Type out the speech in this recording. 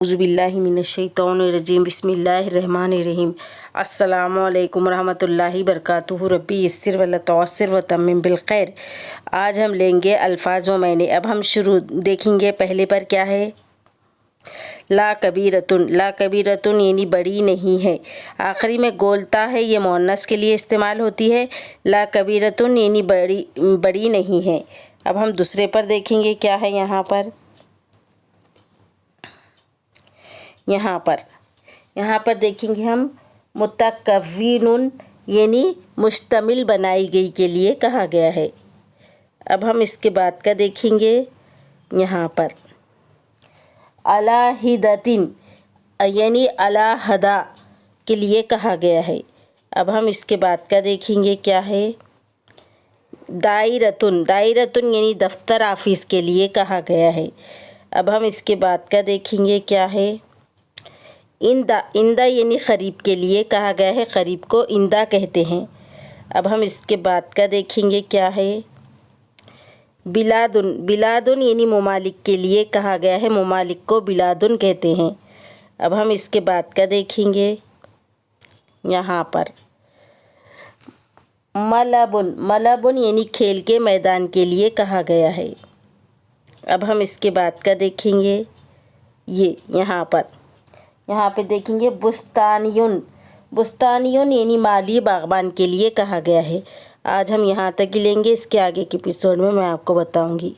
अऊज़ुबिल्लाहि मिनश्शैतानिर्रजीम बिस्मिल्लाहिर्रहमानिर्रहीम। अस्सलामु अलैकुम रहमतुल्लाहि बरकातुहू। रब्बी यस्सिर वला तुअस्सिर व तम्मिम बिल खैर। आज हम लेंगे अल्फाज व मैंने। अब हम शुरू देखेंगे पहले पर क्या है। ला कबीरतुन। ला कबीरतुन यानी बड़ी नहीं है। आखिरी में गोलता है, ये मुअन्नस के लिए इस्तेमाल होती है। ला कबीरतुन यानी बड़ी नहीं है। अब हम दूसरे पर देखेंगे क्या है यहाँ पर देखेंगे हम मुतकव्विनुन यानी मुश्तमिल बनाई गई के लिए कहा गया है। अब हम इसके बाद का देखेंगे यहाँ पर अलाहिदतिन यानी अलाहदा के लिए कहा गया है। अब हम इसके बाद का देखेंगे क्या है। दायरतुन। दायरतुन यानी दफ्तर ऑफिस के लिए कहा गया है। अब हम इसके बाद का देखेंगे क्या है। इंदा। इंदा यानी क़रीब के लिए कहा गया है, क़रीब को इंदा कहते हैं। अब हम इसके बाद का देखेंगे क्या है। बिलादुन। बिलादुन यानी ममालिक के लिए कहा गया है, ममालिक को बिलादुन कहते हैं। अब हम इसके बाद का देखेंगे यहाँ पर मलबुन। मलबुन यानी खेल के मैदान के लिए कहा गया है। अब हम इसके बाद का देखेंगे ये यहाँ पे देखेंगे बुस्तानियुन। बुस्तानियुन यानी माली बागबान के लिए कहा गया है। आज हम यहाँ तक ही लेंगे, इसके आगे के एपिसोड में मैं आपको बताऊँगी।